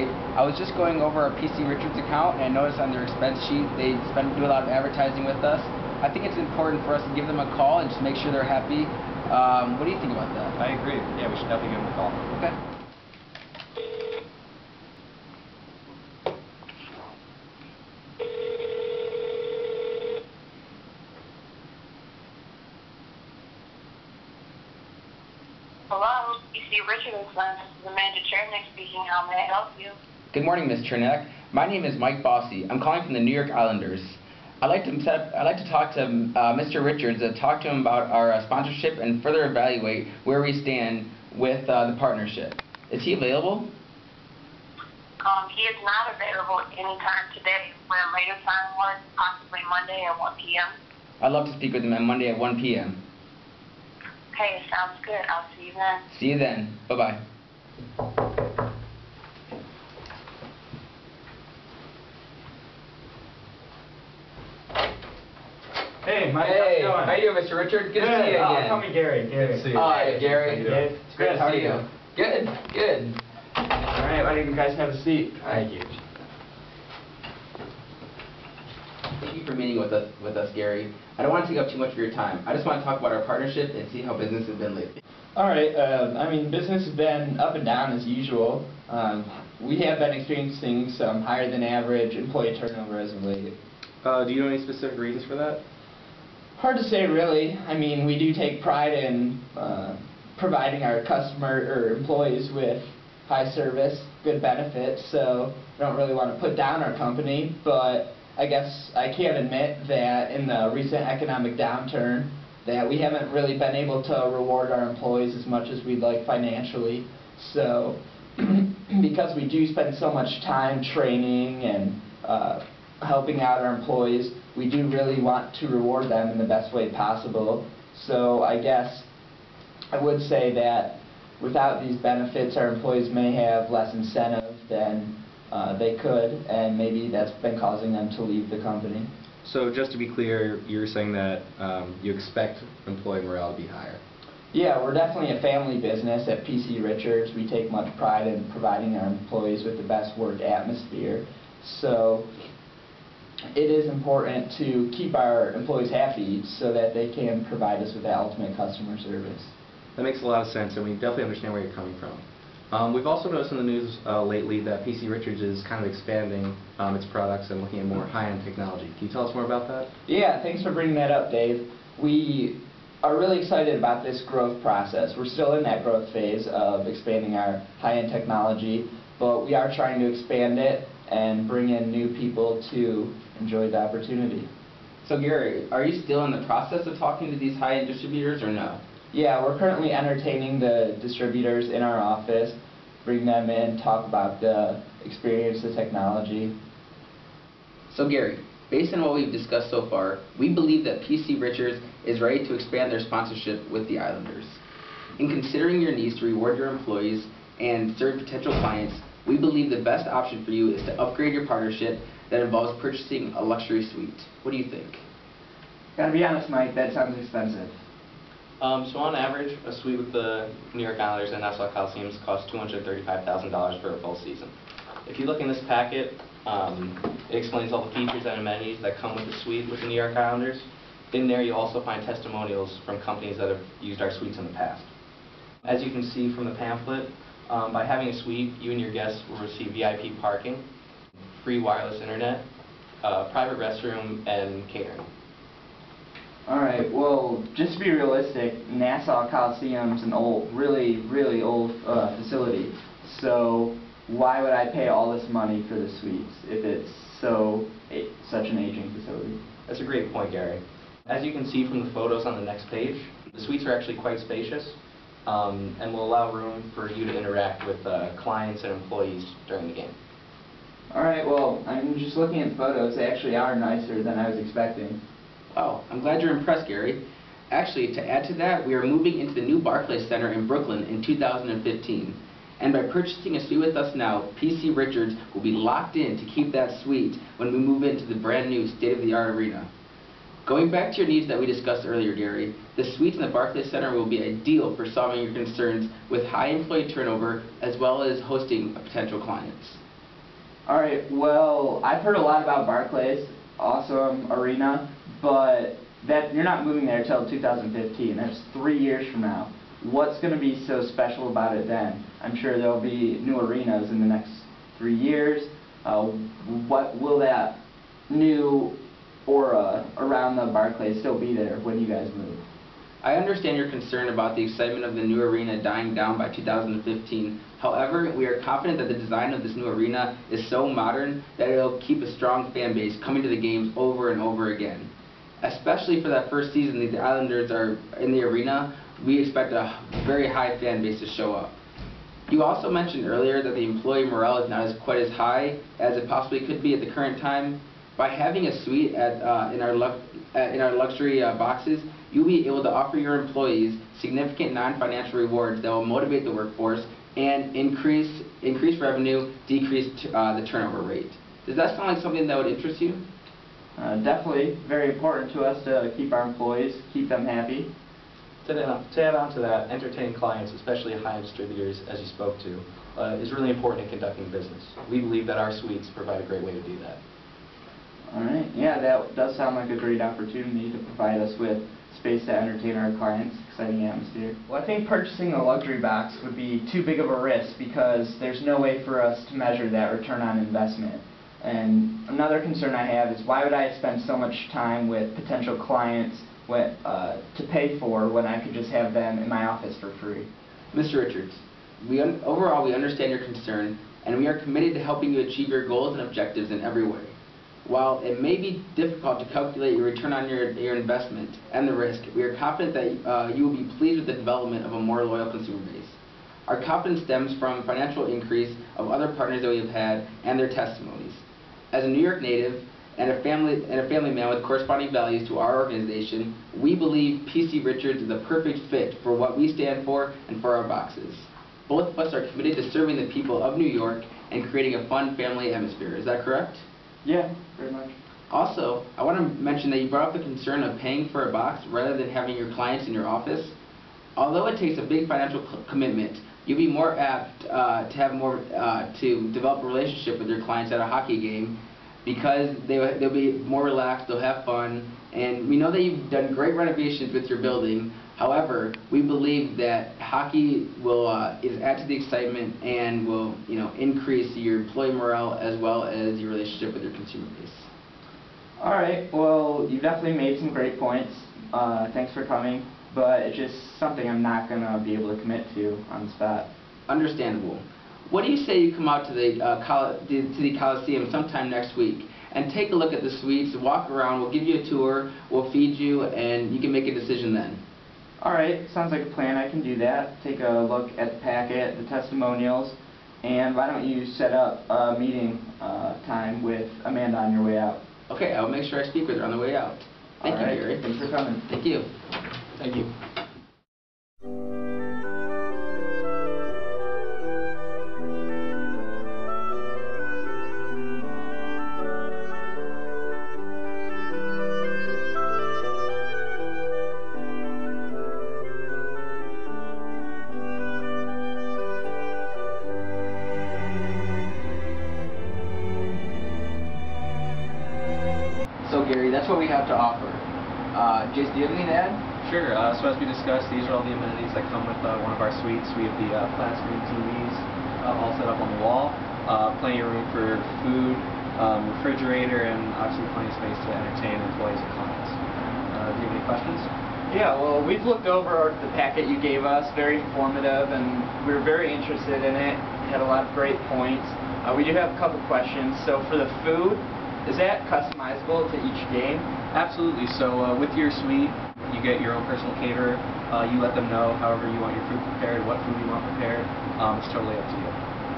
Dave. I was just going over our PC Richards account, and I noticed on their expense sheet they do a lot of advertising with us. I think it's important for us to give them a call and just make sure they're happy. What do you think about that? I agree. Yeah, we should definitely give them a call. Okay. Hello, PC Richards. This is Amanda Chernick speaking. How may I help you? Good morning, Ms. Chernick. My name is Mike Bossy. I'm calling from the New York Islanders. I'd like to talk to Mr. Richards, talk to him about our sponsorship and further evaluate where we stand with the partnership. Is he available? He is not available anytime today. When later time was possibly Monday at 1 p.m. I'd love to speak with him on Monday at 1 p.m. Okay, sounds good. I'll see you then. See you then. Bye-bye. Hey, Mike, Hey, how's it going? how you doing, Mr. Richard? Good to see you again. Call me Gary. Good to see you. Hi, Gary. Dave. It's great to see you. Good, good. All right, why don't you guys have a seat? Thank you. Thank you for meeting with us, Gary. I don't want to take up too much of your time. I just want to talk about our partnership and see how business has been lately. All right. I mean, business has been up and down as usual. We have been experiencing some higher than average employee turnover as of late. Do you know any specific reasons for that? Hard to say, really. I mean, we do take pride in providing our customer or employees with high service, good benefits, so I don't really want to put down our company, but I guess I can admit that in the recent economic downturn that we haven't really been able to reward our employees as much as we'd like financially. So because we do spend so much time training and helping out our employees, we do really want to reward them in the best way possible. So I guess I would say that without these benefits, our employees may have less incentive than they could, and maybe that's been causing them to leave the company. So just to be clear, you're saying that you expect employee morale to be higher? Yeah, we're definitely a family business at PC Richards. We take much pride in providing our employees with the best work atmosphere. So it is important to keep our employees happy so that they can provide us with that ultimate customer service. That makes a lot of sense, and we definitely understand where you're coming from. We've also noticed in the news lately that PC Richards is kind of expanding its products and looking at more high-end technology. Can you tell us more about that? Yeah, thanks for bringing that up, Dave. We are really excited about this growth process. We're still in that growth phase of expanding our high-end technology, but we are trying to expand it and bring in new people to enjoy the opportunity. So Gary, are you still in the process of talking to these high-end distributors or no? Yeah, we're currently entertaining the distributors in our office, bring them in, talk about the experience, the technology. So Gary, based on what we've discussed so far, we believe that PC Richards is ready to expand their sponsorship with the Islanders. In considering your needs to reward your employees and serve potential clients, we believe the best option for you is to upgrade your partnership that involves purchasing a luxury suite. What do you think? Gotta be honest, Mike, that sounds expensive. So on average, a suite with the New York Islanders and Nassau Coliseums costs $235,000 for a full season. If you look in this packet, it explains all the features and amenities that come with the suite with the New York Islanders. In there, you'll also find testimonials from companies that have used our suites in the past. As you can see from the pamphlet, by having a suite, you and your guests will receive VIP parking, free wireless internet, private restroom, and catering. Alright, well, just to be realistic, Nassau Coliseum's an old, really old facility. So why would I pay all this money for the suites if it's such an aging facility? That's a great point, Gary. As you can see from the photos on the next page, the suites are actually quite spacious and will allow room for you to interact with clients and employees during the game. Alright, well, I'm just looking at the photos. They actually are nicer than I was expecting. Wow, I'm glad you're impressed, Gary. Actually, to add to that, we are moving into the new Barclays Center in Brooklyn in 2015. And by purchasing a suite with us now, PC Richards will be locked in to keep that suite when we move into the brand new state-of-the-art arena. Going back to your needs that we discussed earlier, Gary, the suites in the Barclays Center will be ideal for solving your concerns with high employee turnover as well as hosting potential clients. All right, well, I've heard a lot about Barclays, awesome arena, but that you're not moving there till 2015. That's 3 years from now. What's going to be so special about it then? I'm sure there'll be new arenas in the next 3 years. What will that new aura around the Barclays still be there when you guys move? I understand your concern about the excitement of the new arena dying down by 2015. However, we are confident that the design of this new arena is so modern that it will keep a strong fan base coming to the games over and over again. Especially for that first season the Islanders are in the arena, we expect a very high fan base to show up. You also mentioned earlier that the employee morale is not quite as high as it possibly could be at the current time. By having a suite in our luxury boxes, you'll be able to offer your employees significant non-financial rewards that will motivate the workforce and increase revenue, decrease the turnover rate. Does that sound like something that would interest you? Definitely very important to us to keep our employees, keep them happy. To add on to that, entertaining clients, especially high-end distributors, as you spoke to, is really important in conducting business. We believe that our suites provide a great way to do that. All right, yeah, that does sound like a great opportunity to provide us with space to entertain our clients, exciting atmosphere. Well, I think purchasing a luxury box would be too big of a risk because there's no way for us to measure that return on investment. And another concern I have is why would I spend so much time with potential clients to pay for when I could just have them in my office for free? Mr. Richards, overall we understand your concern and we are committed to helping you achieve your goals and objectives in every way. While it may be difficult to calculate your return on your investment and the risk, we are confident that you will be pleased with the development of a more loyal consumer base. Our confidence stems from financial increase of other partners that we have had and their testimonies. As a New York native and a family man with corresponding values to our organization, we believe PC Richards is the perfect fit for what we stand for and for our boxes. Both of us are committed to serving the people of New York and creating a fun family atmosphere. Is that correct? Yeah, very much. Also, I want to mention that you brought up the concern of paying for a box rather than having your clients in your office. Although it takes a big financial commitment, you'll be more apt to develop a relationship with your clients at a hockey game because they'll be more relaxed, they'll have fun, and we know that you've done great renovations with your building. However, we believe that hockey is add to the excitement and will increase your employee morale as well as your relationship with your consumer base. All right, well, you definitely made some great points. Thanks for coming, but it's just something I'm not going to be able to commit to on the spot. Understandable. What do you say you come out to the Coliseum sometime next week and take a look at the suites, walk around, we'll give you a tour, we'll feed you, and you can make a decision then. All right, sounds like a plan. I can do that. Take a look at the packet, the testimonials, and why don't you set up a meeting time with Amanda on your way out? Okay, I'll make sure I speak with her on the way out. Thank you, Gary. Thanks for coming. Thank you. Thank you. So Gary, that's what we have to offer. Jason, do you have anything to add? Sure. So as we discussed, these are all the amenities that come with one of our suites. We have the flat screen TVs all set up on the wall, plenty of room for food, refrigerator, and obviously plenty of space to entertain employees and clients. Do you have any questions? Yeah, well, we've looked over the packet you gave us, very informative, and we were very interested in it. You had a lot of great points. We do have a couple questions. So for the food, is that customizable to each game? Absolutely. So with your suite, you get your own personal caterer. You let them know however you want your food prepared, what food you want prepared. It's totally up to you.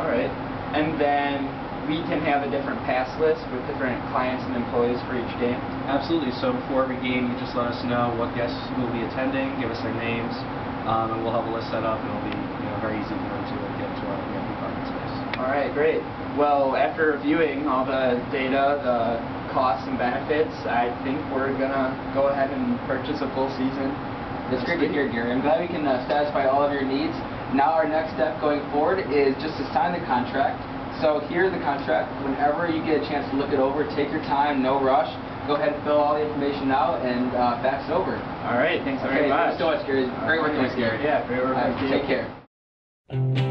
All right. And then we can have a different pass list with different clients and employees for each game? Absolutely. So before every game, you just let us know what guests will be attending, give us their names, and we'll have a list set up, and it'll be very easy for them to get to our VIP parking space. All right, great. Well, after reviewing all the data, the costs and benefits, I think we're going to go ahead and purchase a full season. That's great to hear, Gary. I'm glad we can satisfy all of your needs. Now our next step going forward is just to sign the contract. So here's the contract. Whenever you get a chance to look it over, take your time, no rush. Go ahead and fill all the information out and fax it over. All right, thanks very much. Thanks so much, Gary. Great working with you. Yeah, great working with you. Take care.